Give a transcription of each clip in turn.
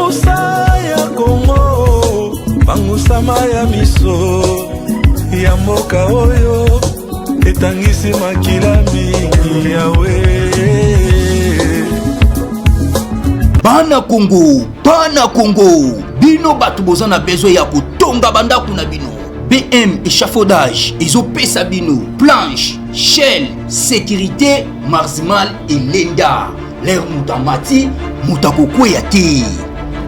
Bangusa ya Congo, bangusa ya miso, ya mboka oyo, etangisi makila mingi yawe. Bana Congo, bino batu boza na besoin ya kotonga bandaku na bino. BM échafaudage, ezopesa bino, planche, shell, sécurité, maximal et lenda. L'air moutamati, moutakoko ya te.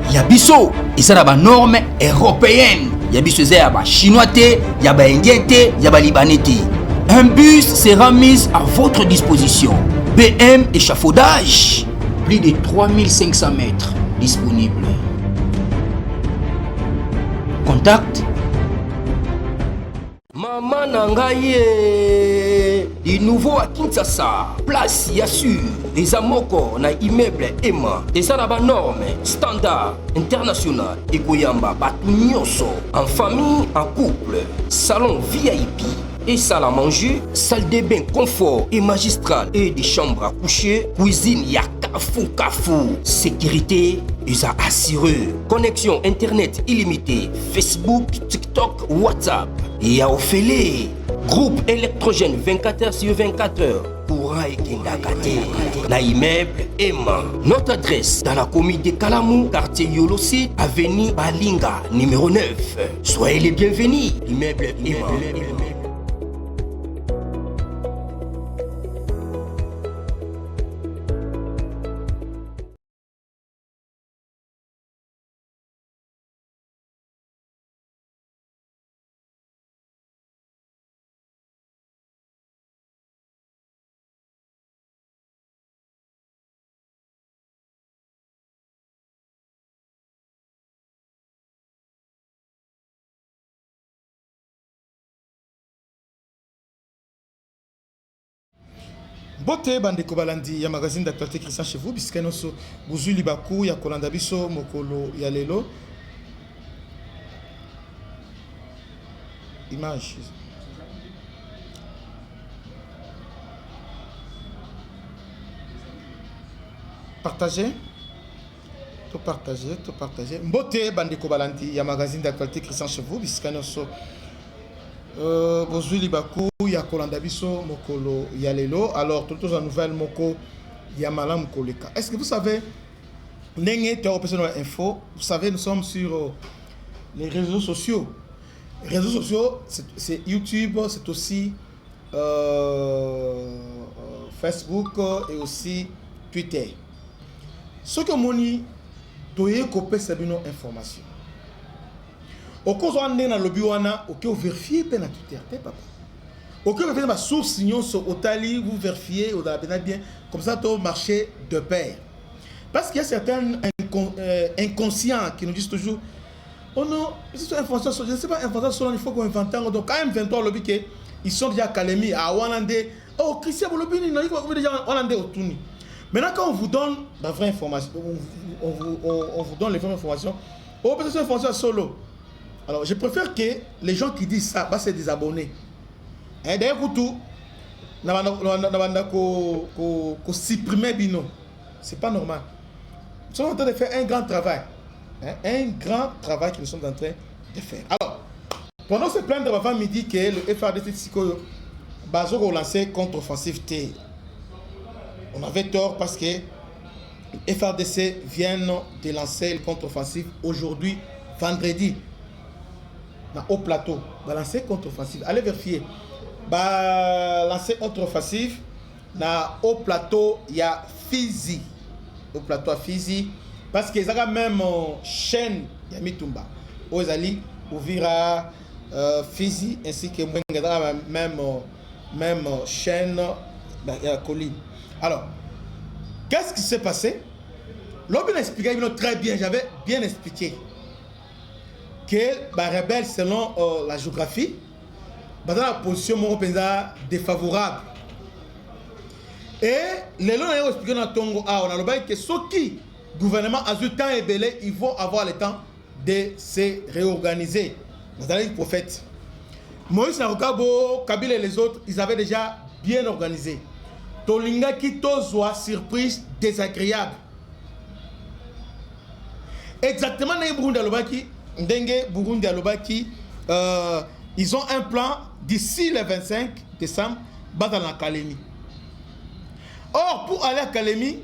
Yabiso, eza na ba norme européenne. Yabiso eza ya ba chinois te, ya ba indien te, ya ba libanais te. Un bus sera mis à votre disposition. BM échafaudage, plus de 3500 mètres disponibles. Contact Maman Nangaye, du nouveau à Kinshasa, place Yassur, des amoko na immeuble Emma, des arabes normes, standard, international, et Goyamba, Batunyoso, en famille, en couple, salon VIP, et salle à manger, salle de bain confort et magistral, et des chambres à coucher, cuisine, Kafou, sécurité, ils ont assuré. Connexion internet illimitée, Facebook, TikTok, WhatsApp. Et à Ophélie, groupe électrogène 24h/24h. Courant et Kendakate. Na immeuble Emma. Notre adresse dans la commune de Kalamou, quartier Yolosi, avenue Balinga, numéro 9. Soyez les bienvenus. Immeuble Emma. Bote bandeko balandi ya magazine d'actualité Christian chez vous bisika noso buzuli baku ya kolanda biso mokolo ya lelo image partager Bote bandeko balandi ya magazine d'actualité Christian chez vous bisika noso bozuli baku ya kolanda biso mokolo ya lelo. Alors toutes les nouvelles moko ya malam koleka. Est-ce que vous savez ndenge tu as opéré info, vous savez nous sommes sur les réseaux sociaux. Les réseaux sociaux c'est YouTube, c'est aussi Facebook et aussi Twitter. Ce que moni toye kopé c'est une information. Au cas où on est dans le lobby, on vérifier pe na Twitter, papa. Au cas où vous avez ma source, sinon sur Otali, vous vérifiez, vous avez bien, comme ça, tout marché de pair. Parce qu'il y a certains inconscients qui nous disent toujours, oh non, c'est une information, je ne sais pas, information, il faut qu'on invente. Donc quand même 23 lobby ils sont déjà calmés à Wallandé. Oh, Christian lobby, il y a déjà Wallandé au Touni. Maintenant quand on vous donne la vraie information, on vous donne les vraies informations. Oh, peut-être c'est une information solo. Alors, je préfère que les gens qui disent ça, bah, c'est des abonnés. Et d'ailleurs, tout, on supprimer bino. C'est pas normal. Nous sommes en train de faire un grand travail. Un grand travail que nous sommes en train de faire. Alors, pendant ce plan de ma femme me dit que le FARDC Sikoyo, Bazo a lancé contre-offensive T. On avait tort parce que le FARDC vient de lancer le contre-offensive aujourd'hui, vendredi. Au plateau, lancer contre-offensive. Allez vérifier. Lancer contre-offensive. Au plateau, il y a Fizi. Au plateau à Fizi. Parce qu'ils ont même chaîne Yamitumba. Ozali, Ouvira, Fizi, ainsi que même chaîne colline. Alors, qu'est-ce qui s'est passé? L'homme a expliqué très bien, j'avais bien expliqué. Que les rebelles, selon la géographie, dans la position défavorable. Et les gens ont expliqué dans Tongo, on a le que ceux qui, gouvernement a eu temps et belé, ils vont avoir le temps de se réorganiser. Vous allez le prophète. Moïse Narokabo, Kabila et les autres, ils avaient déjà bien organisé. Tolinga qui tozwa surprise désagréable. Exactement, Burundi Alobaki, ils ont un plan d'ici le 25 décembre, dans la Calémie. Or, pour aller à Calémie,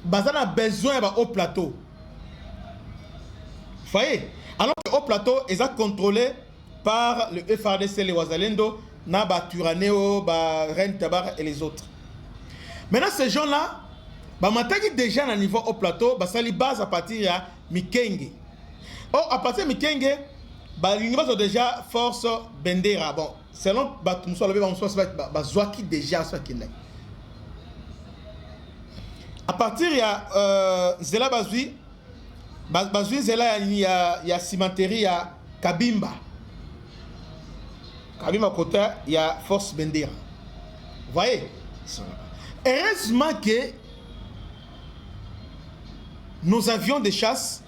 on a besoin d'un haut plateau. Vous voyez? Alors que le haut plateau est contrôlé par le FRDC, les Ouazalendo, Naba Turaneo, Ren Tabar et les autres. Maintenant, ces gens-là, déjà à un niveau haut plateau, ça les base à partir de Mikenge. Or, à partir de Mikenge, ils ont déjà force Bendera. Bon, selon Batumuso, déjà à partir de Zela Bazui, Zela, il y a cimenterie à Kabimba. Kabimba côté, il y a force Bendera. Vous voyez? Heureusement que nos avions de chasse,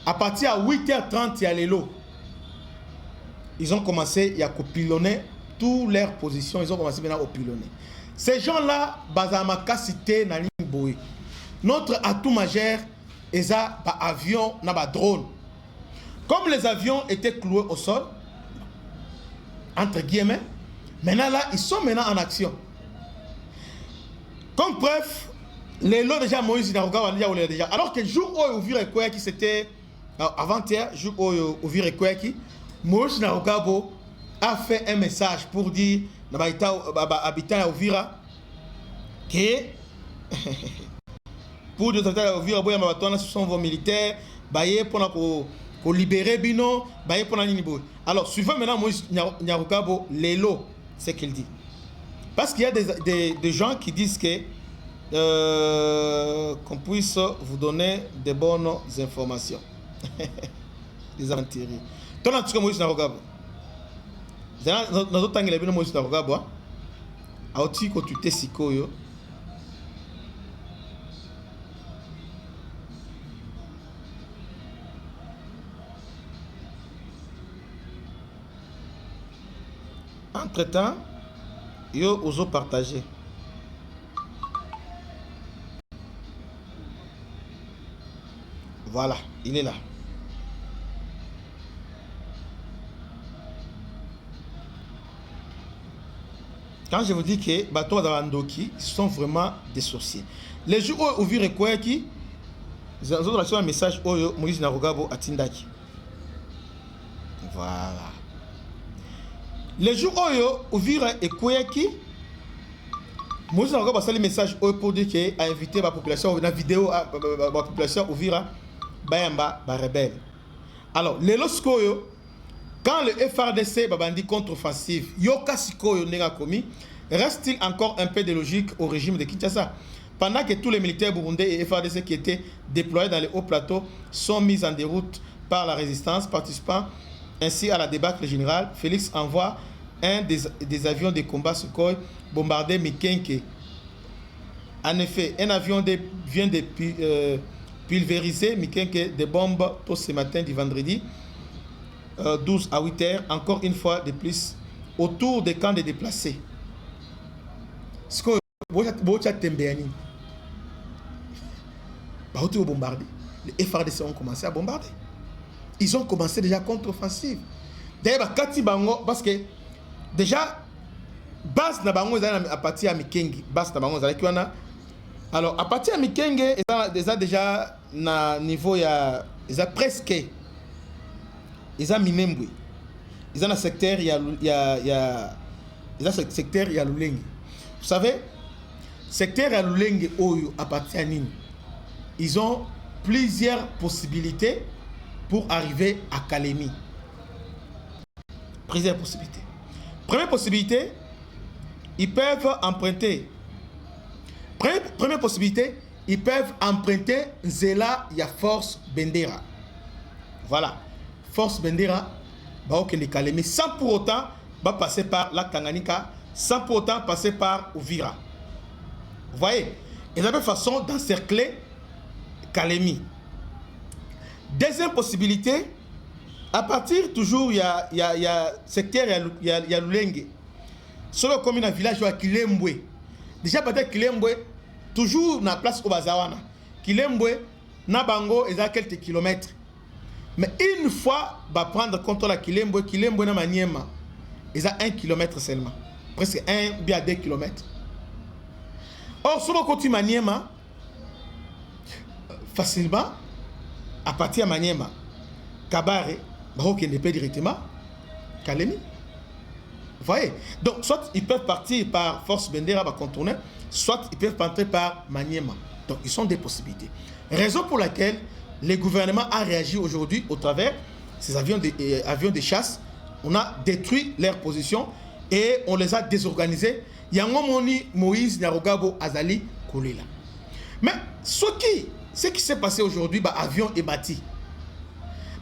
à partir à 8h30, il y a les lots. Ils ont commencé à pilonner toutes leurs positions. Ils ont commencé maintenant à pilonner. Ces gens-là, bazamaka cité na Boé. Notre atout majeur est un avion, un drone. Comme les avions étaient cloués au sol, entre guillemets, maintenant là, ils sont maintenant en action. Comme bref, les lots déjà Moïse Naruga déjà. Alors que le jour où Ouvir et Kouaki c'était avant-hier, jour où Ouvir et Kouaki, Moïse Naruga a fait un message pour dire habitant à Ouvira que pour des habitants à Ouvira, ce sont vos militaires, pour libérer Bino, pour alors suivant maintenant Moïse Naruga les lots, c'est qu'il dit. Parce qu'il y a des gens qui disent que qu'on puisse vous donner de bonnes informations. Des aventuriers. Toi, tu as Moïse Naruga. Nous avons dit que Moïse Naruga a aussi que tu t'es sikoyo. Entre-temps, yo oso partager. Voilà, il est là. Quand je vous dis que Bato Zalandoki sont vraiment des sorciers. Les jours où vous verrez quoi qui, vous avez reçu un message où Moïse Narugabo a Tindaki. Voilà. Les jours où vous verrez quoi qui, Moïse Narugabo a fait le message pour dire qu'il a invité la population, la vidéo à la population où vous verrez Bayamba, rebelle. Alors, les lorsqu'oyo, quand le FRDC bandi contre-offensive, Yoka Sikoyo n'a commis, reste-t-il encore un peu de logique au régime de Kinshasa? Pendant que tous les militaires burundais et FRDC qui étaient déployés dans les hauts plateaux sont mis en déroute par la résistance, participant ainsi à la débâcle générale, Félix envoie un des avions de combat Sukhoi bombarder Mikenke. En effet, un avion vient de pulvériser Mikenke de bombes tôt ce matin du vendredi. 12 à 8 heures, encore une fois de plus, autour des camps de déplacés. Ce que vous avez bombardé. Les FRDC ont commencé à bombarder. Ils ont commencé déjà contre-offensive. D'ailleurs, parce que déjà, base na bango à partir de Mikenge, base na bango alors à partir de Mikenge, ils ont déjà na niveau ils ont presque ils ont Minembwe. Ils ont un secteur, il y a secteur, il y a Lulengue. Vous savez, secteur à Lulengue à partir de Nini, ils ont plusieurs possibilités pour arriver à Calémie. Plusieurs possibilités. Première possibilité, ils peuvent emprunter. Première possibilité, ils peuvent emprunter Zela, il y a Force Bendera. Voilà. Force Bendera, Calémie, sans pour autant passer par la Tanganyika, sans pour autant passer par Ouvira. Vous voyez, ils avaient façon d'encercler Calémie. Deuxième possibilité, à partir toujours, il y a secteur, il y a Lulengue. Sur le commune, un village à Kilembwe. Déjà, peut-être Kilembwe, toujours dans la place au Bazawana. Kilembwe, Nabango, ils ont quelques kilomètres. Mais une fois, va prendre contrôle à Kilembo na Maniema, ils ont 1 kilomètre seulement. Presque 1 bien 2 kilomètres. Or, sur le côté Maniema, facilement, à partir de Maniema, Kabare, Baroque ne peut directement, Kalemi. Vous voyez? Donc, soit ils peuvent partir par Force Bendera, va contourner, soit ils peuvent entrer par Maniema. Donc, ils sont des possibilités. Raison pour laquelle le gouvernement a réagi aujourd'hui au travers de ces avions de chasse. On a détruit leur position et on les a désorganisés. Yangomoni Moïse Nyarogabo Azali Kolela. Mais ce qui s'est passé aujourd'hui, bah, avion est bâti.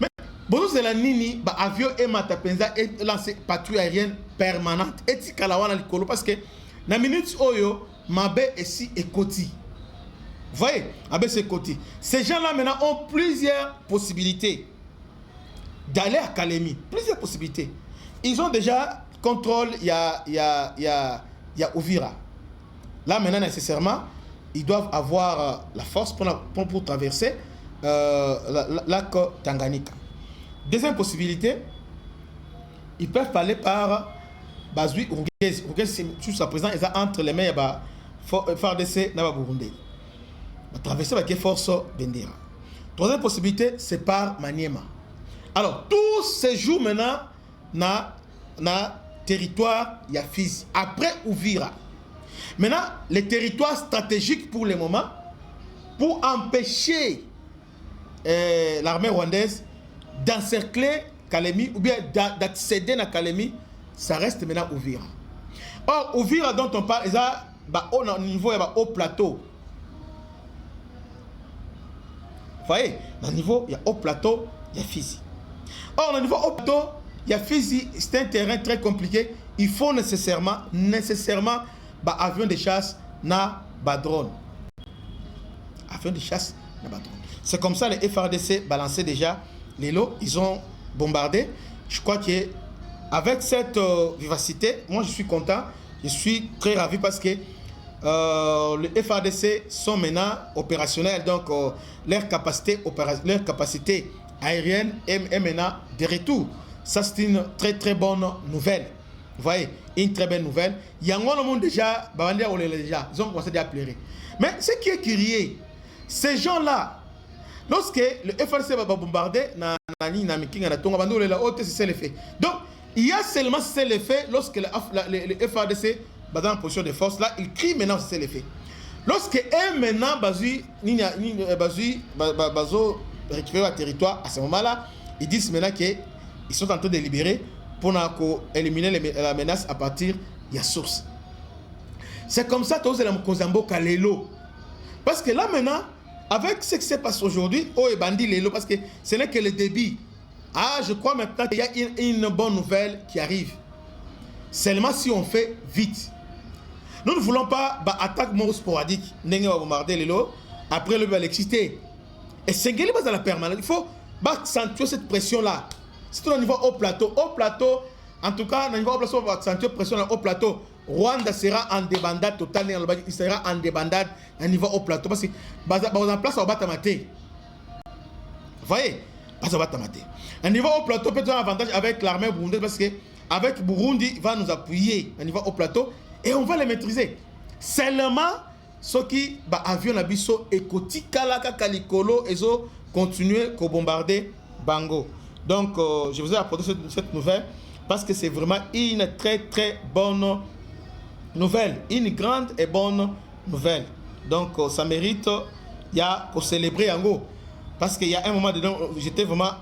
Mais bon, c'est la nini, bah, avion est matapenza et lancé patrouille aérienne permanente. Et si kalawana likolo parce que na minute oyo mabe ici et koti. Vous voyez, avec ces côtés. Ces gens-là maintenant ont plusieurs possibilités d'aller à Kalemi. Plusieurs possibilités. Ils ont déjà contrôle, il y a Uvira. Là maintenant nécessairement, ils doivent avoir la force pour traverser lac Tanganyika. Deuxième possibilité, ils peuvent aller par Bazui Urugezi. Urugezi, jusqu'à présent, ils ont entre les mains FARDC et Burundi. Traverser avec force Bendera. Troisième possibilité, c'est par Maniema. Alors, tous ces jours maintenant, na territoire, il y a Fizi. Après Uvira. Maintenant, les territoires stratégiques pour le moment, pour empêcher l'armée rwandaise d'encercler Kalemi ou bien d'accéder à Kalemi, ça reste maintenant Uvira. Or, Uvira dont on parle, il y a au niveau, il y a au plateau. Vous voyez, dans le niveau, il y a haut plateau, il y a Fizi. Or, dans le niveau haut plateau, il y a Fizi, c'est un terrain très compliqué. Il faut nécessairement bah, avion de chasse, na drone. Avion de chasse, na drone. C'est comme ça les FARDC balançaient déjà les lots. Ils ont bombardé. Je crois qu'avec cette vivacité, moi je suis content. Je suis très ravi parce que les FARDC sont maintenant opérationnels, donc leur capacité aérienne est maintenant de retour. Ça, c'est une très très bonne nouvelle. Vous voyez, une très belle nouvelle. Il y a un monde déjà, ils ont commencé à pleurer. Mais ce qui est curieux, ces gens-là, lorsque le FARDC va bombarder, c'est le fait. Donc, il y a seulement c'est le fait lorsque le FARDC dans la position de force, là, il crie maintenant, c'est le fait. Lorsque maintenant, Bazui récupère le territoire, à ce moment-là, ils disent maintenant qu'ils sont en train de libérer pour éliminer la menace à partir de la source. C'est comme ça que vous allez Kozambo Kalelo. Parce que là maintenant, avec ce qui se passe aujourd'hui, oh et bandit Lelo, parce que ce n'est que le débit. Ah, je crois maintenant qu'il y a une bonne nouvelle qui arrive. Seulement si on fait vite. Nous ne voulons pas attaque sporadique. N'est-ce pas bombarder Lelo après le l'électricité. Et c'est ce qui est dans la permanence. Il faut accentuer cette pression-là. C'est au niveau haut plateau. Au plateau, en tout cas, au niveau haut plateau, on va accentuer la pression au plateau. Rwanda sera en débandade totale. Il sera en débandade à niveau haut plateau. Parce que, en place, on va tamater. Vous voyez? On va tamater. À niveau haut plateau, peut-être un avantage avec l'armée burundaise. Parce que, avec Burundi, il va nous appuyer à niveau haut plateau. Et on va les maîtriser. Seulement, ceux qui avion la biso et koti kalaka kalikolo et zo continuer à bombarder Bango. Donc je vous ai apporté cette nouvelle parce que c'est vraiment une très très bonne nouvelle, une grande et bonne nouvelle. Donc ça mérite il y a pour célébrer Yango parce qu'il y a un moment dedans j'étais vraiment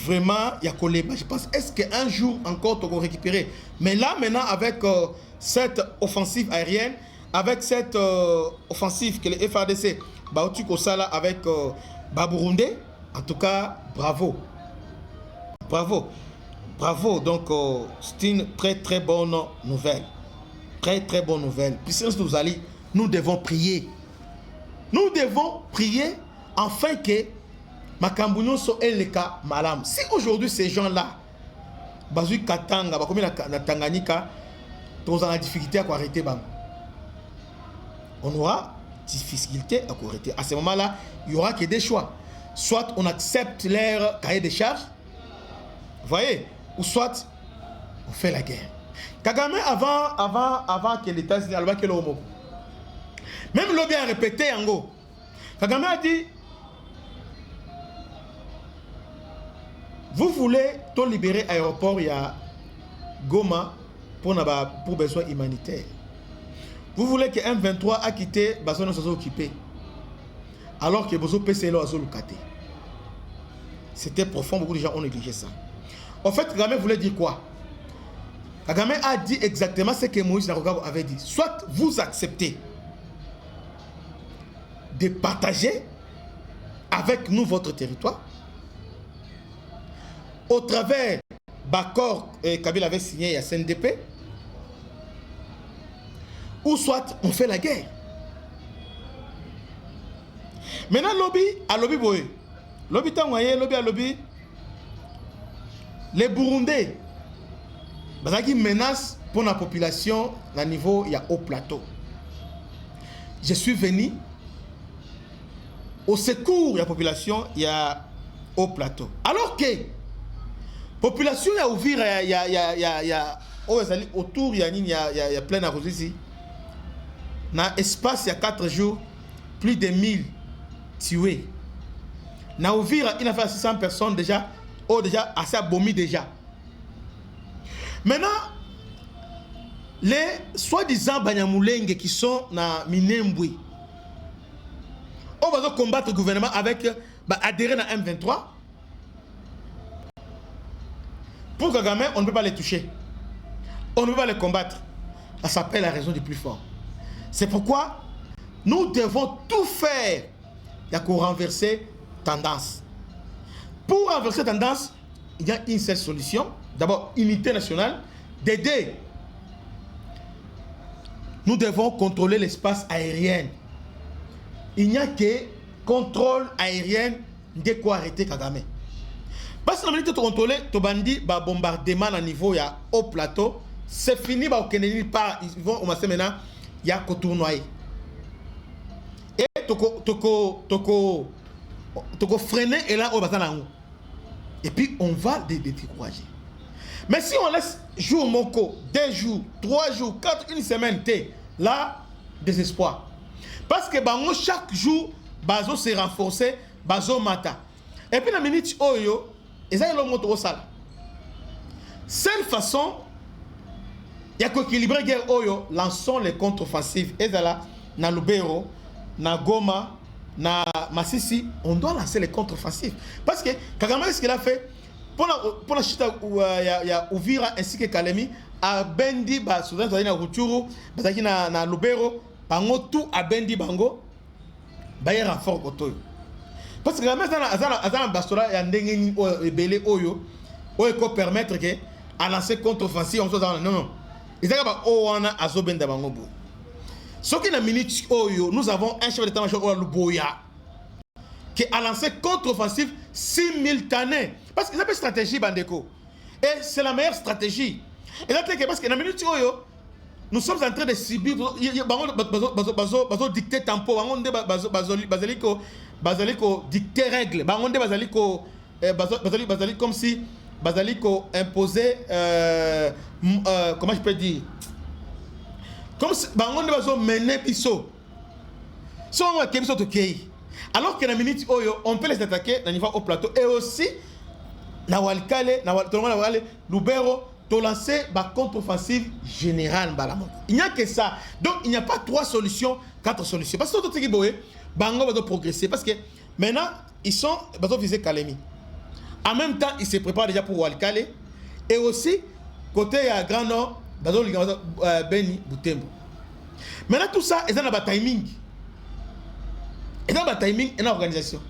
vraiment, il y a collé. Je pense, est-ce qu'un jour encore, tu vas récupérer? Mais là, maintenant, avec cette offensive aérienne, avec cette offensive que les FARDC, avec Burundi, en tout cas, bravo. Bravo. Bravo. Donc, c'est une très, très bonne nouvelle. Très, très bonne nouvelle. Puissance nous allons, nous devons prier. Nous devons prier afin que Makambunyo so eleka malam. Si aujourd'hui ces gens-là, Bazui Katanga, comme na Tanganyika, ils ont la difficulté à arrêter Bam. on aura difficulté à correcter. À ce moment-là, il n'y aura que des choix. Soit on accepte leur cahier de charges, vous voyez, ou soit on fait la guerre. Kagame, avant que l'État-Unis, même Lobby a répété en gros. Kagame a dit, vous voulez tout libérer l'aéroport, il y a Goma pour besoin humanitaire. Vous voulez que M23 a quitté Bazono soit occupé. Alors que Bozo PCLO a Zolukate. C'était profond, beaucoup de gens ont négligé ça. En fait, Kagame voulait dire quoi? Kagame a dit exactement ce que Moïse Narogabo avait dit. Soit vous acceptez de partager avec nous votre territoire au travers l'accord que Kabila avait signé à CNDP, ou soit on fait la guerre. Maintenant, lobby boy. Lobby tangoye, lobby. Les Burundais, qui menacent pour la population à niveau, il y a haut plateau. Je suis venu au secours de la population, il y a haut plateau. Alors que la population a ouvert, il y a autour, il y a plein d'arrosés ici. Dans l'espace, il y a 4 jours, plus de 1000 tués. Dans Ouvira, il a fait 600 personnes déjà, déjà assez abomis déjà. Maintenant, les soi-disant Banyamulenge qui sont dans Minembwe, on va combattre le gouvernement avec adhérer à M23. Pour Kagame, on ne peut pas les toucher. On ne peut pas les combattre. Ça s'appelle la raison du plus fort. C'est pourquoi nous devons tout faire pour renverser tendance. Pour renverser tendance, il y a une seule solution. D'abord, unité nationale, d'aider. Nous devons contrôler l'espace aérien. Il n'y a que contrôle aérien de quoi arrêter Kagame. Parce que la minute de contrôler, tu bandit, bombardement à niveau, il y a haut plateau, c'est fini, ils vont commencer maintenant, il y a qu'au tournoyer. Et toko freiner et là, on va s'en. Et puis, on va les décourager. Mais si on laisse jour Moko, 2 jours, 3 jours, 4, une semaine, là, désespoir. Parce que chaque jour, Bazo s'est renforcé, Bazo mata. Et puis, la minute, Oyo, et ça, il y a le salle. Seule façon, il y a qu'équilibrer la guerre Oyo, lançons les contre-offensives. Et là, dans Lubero, dans Goma, dans Massissi, on doit lancer les contre-offensives. Parce que Kagame, ce qu'il a fait, pour la chita où il y a Ouvira ainsi que Kalemi, à Bendi, souvent, il y a Rutshuru, dans Lubero, bango tout à Bendi Bango, il y a un renfort Kotoyo. Parce que la messe dans Bastora, il y a un dégât belé Oyo, où il peut permettre que à lancer contre-offensive, on se dit non. Il y a un Azobenda Bango. Ce qui est la minute Oyo, nous avons un chef d'état-major au Luboya qui a lancé contre-offensive simultanée. Parce qu'il y a une stratégie Bandeko. Et c'est la meilleure stratégie. Et là, parce que la minute Oyo, nous sommes en train de subir. Bazo dicter tempo. Bazaliko dicter règles. Bazaliko comme si Bazaliko imposait. Comment je peux dire? Comme si Bazo menait Piso. Alors que la minute Oyo, on peut les attaquer dans le niveau au plateau. Et aussi, na Walikale, Lubero, tu lancer la contre-offensive générale. Il n'y a que ça. Donc, il n'y a pas 3 solutions, 4 solutions. Parce que tout ce qui Bango va progresser. Parce que maintenant, ils sont visés Kalemi. En même temps, ils se préparent déjà pour Walikale. Et aussi, côté Grand Nord, Beni, Butembo. Maintenant, tout ça, ils ont un timing. Ils ont un timing et une organisation.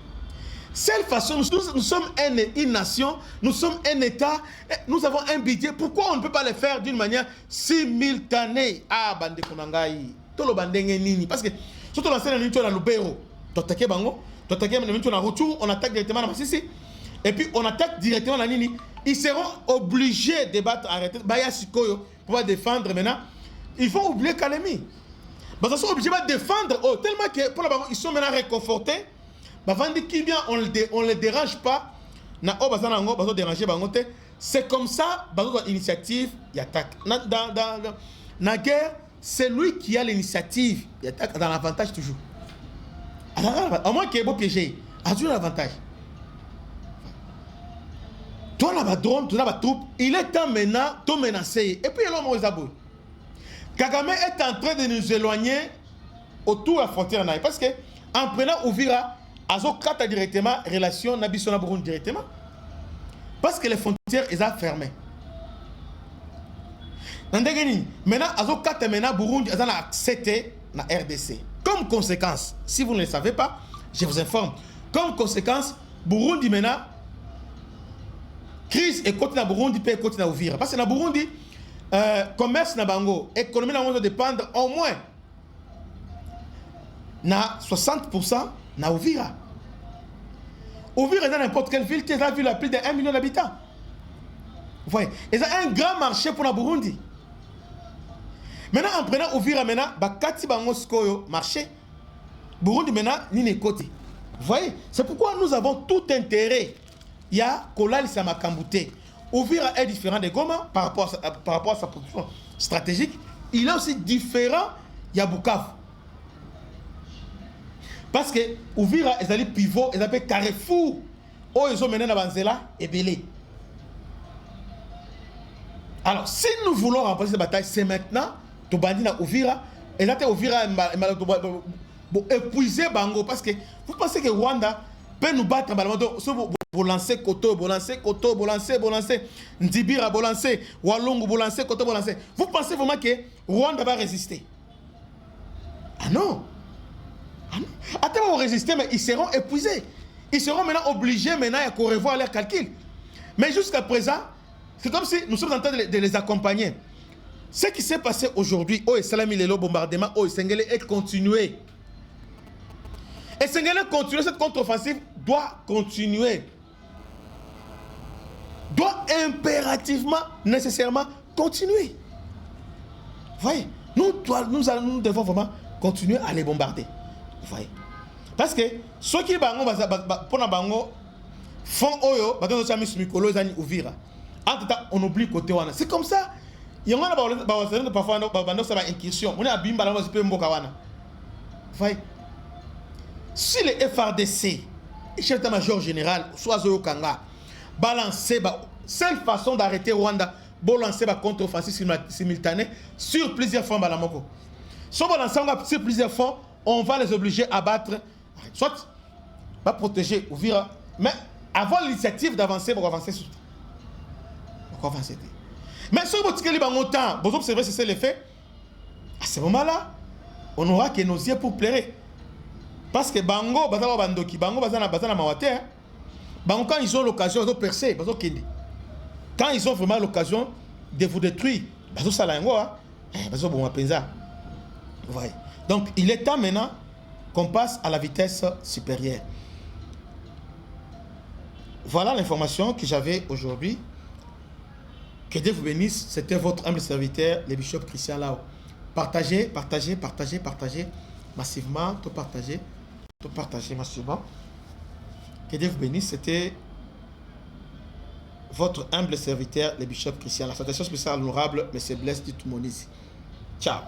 Seule façon, nous sommes une nation, nous sommes un État, nous avons un budget. Pourquoi on ne peut pas le faire d'une manière simultanée? Ah, bande konangai, tout le bandenge nini. Parce que surtout la scène dans le Lubero, tu attaques Bango, tu attaques dans Rutshuru, on attaque directement dans Massissi, et puis on attaque directement dans Nini. Ils seront obligés de battre, arrêter, Baya Sikoyo, pour défendre maintenant. Il faut oublier Kalemi. Ils sont obligés de défendre. Oh, tellement que pour ils sont maintenant réconfortés. Qui bien on ne les dérange pas. C'est comme ça, l'initiative, il attaque. Dans la guerre, c'est lui qui a l'initiative. Il attaque dans l'avantage toujours. À moins qu'il y ait beau piéger, il a toujours l'avantage. Toi, là, bas drone, toi, là, bas troupe, il est temps maintenant de menacer. Et puis, il y a l'homme aux abos. Kagame est en train de nous éloigner autour de la frontière. Parce que, en prenant Uvira, Azo kata directement, relation Nabissona Burundi directement. Parce que les frontières, elles sont fermées. Maintenant, Azo kata maintenant Burundi, elles ont accepté la RDC. Comme conséquence, si vous ne le savez pas, je vous informe. Comme conséquence, Burundi maintenant, crise et côté na Burundi, puis côté na Uvira. Parce que na Burundi, commerce na bango, économie na doit dépendre au moins na 60% na Uvira. Uvira est dans n'importe quelle ville, c'est la ville à plus de 1 million d'habitants. Vous voyez, ils ont un grand marché pour la Burundi. Maintenant, en prenant Uvira, maintenant, bakati bango skoyo marché. Burundi maintenant, ni ne côté. Vous voyez, c'est pourquoi nous avons tout intérêt. Il y a Kolal Samakambouté. Uvira est différent de Goma par rapport à sa position stratégique. Il est aussi différent, il y a Bukavu. Parce que Uvira, ils ont pivot, ils appellent Carrefour. Oh, ils ont mené la Banzela et Belé. Alors, si nous voulons remporter cette bataille, c'est maintenant, tu bandis na Uvira, et là, Uvira épuiser Bango. Parce que vous pensez que Rwanda peut nous battre en balamando. Vous lancez Koto, vous lancez Koto, vous lancez Ndibira, vous lancez Walungu, vous lancez Koto, vous lancez. Vous pensez vraiment que Rwanda va résister? Ah non! Ah non! Attends, ils vont résister, mais ils seront épuisés. Ils seront maintenant obligés maintenant à revoir leurs calculs. Mais jusqu'à présent, c'est comme si nous sommes en train de les accompagner. Ce qui s'est passé aujourd'hui, oh, et Salami Lelo bombardement, oh, Sengele est continué. Et Sengele continue, cette contre-offensive doit continuer. Doit impérativement, nécessairement continuer. Vous voyez, nous devons vraiment continuer à les bombarder. Vous voyez. Parce que ceux qui font oyo, on oublie côté wana. C'est comme ça. Il y a parfois une incursion. On est à Bimba, vous voyez. Si les FRDC, le chef d'état-major général, soit Zoyo Kanga, balancer, seule façon d'arrêter Rwanda, balancer la contre-offensive simultanée sur plusieurs fronts. Si on balance sur plusieurs fronts, on va les obliger à battre, soit va protéger Uvira, mais avoir l'initiative d'avancer pour avancer sur. Mais si vous avez longtemps, vous observez si c'est l'effet, à ce moment-là, on n'aura que nos yeux pour pleurer. Parce que Bango, Bango, quand ils ont l'occasion, ils ont percé, quand ils ont vraiment l'occasion de vous détruire, donc il est temps maintenant qu'on passe à la vitesse supérieure. Voilà l'information que j'avais aujourd'hui. Que Dieu vous bénisse. C'était votre humble serviteur, le bishop Christian Lao. Partagez massivement, tout partager massivement. Que Dieu vous bénisse. C'était votre humble serviteur, le bishop Christian. La salutation spéciale honorable, M. Blaise Dutumonizi. Ciao.